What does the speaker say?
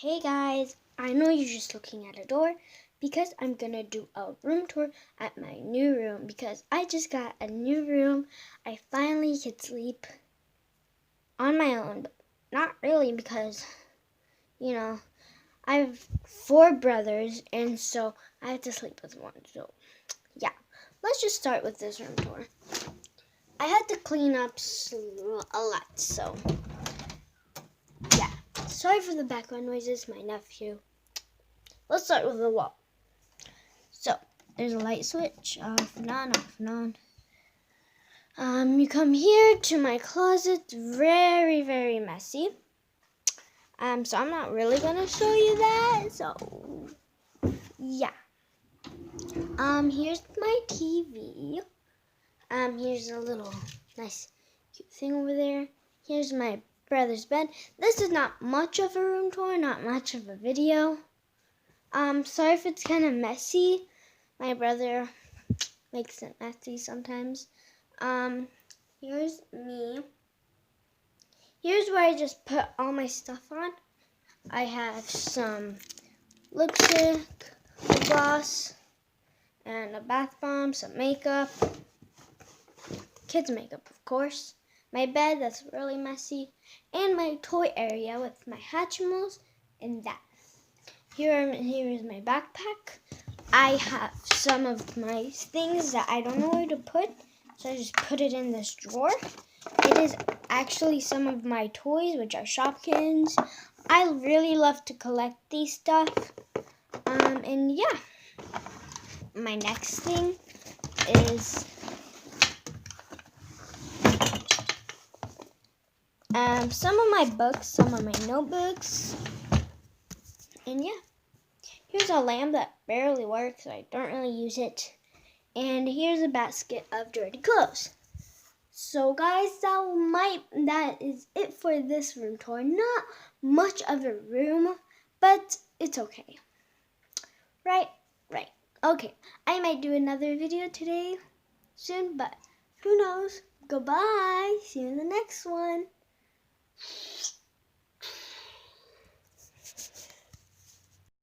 Hey guys, I know you're just looking at a door because I'm gonna do a room tour at my new room because I just got a new room. I finally could sleep on my own, but not really because, I have 4 brothers and so I have to sleep with one. So, yeah, let's just start with this room tour. I had to clean up a lot, so yeah. Sorry for the background noises, my nephew. Let's start with the wall. So, there's a light switch, off and on, off and on. You come here to my closet, very, very messy. So I'm not really gonna show you that, so, yeah. Here's my TV. Here's a little nice, cute thing over there. Here's my brother's bed. This is not much of a room tour, not much of a video. Sorry if it's kind of messy. My brother makes it messy sometimes. Here's me. Here's where I just put all my stuff on. I have some lipstick, lip gloss, and a bath bomb, some makeup. Kids makeup, of course. My bed, that's really messy. And my toy area with my Hatchimals and that. Here is my backpack. I have some of my things that I don't know where to put, so I just put it in this drawer. It is actually some of my toys, which are Shopkins. I really love to collect these stuff. And yeah, my next thing is some of my books, some of my notebooks, and yeah. Here's a lamp that barely works, so I don't really use it. And here's a basket of dirty clothes. So guys, that is it for this room tour. Not much of a room, but it's okay. Right. Okay, I might do another video today soon, but who knows? Goodbye. See you in the next one.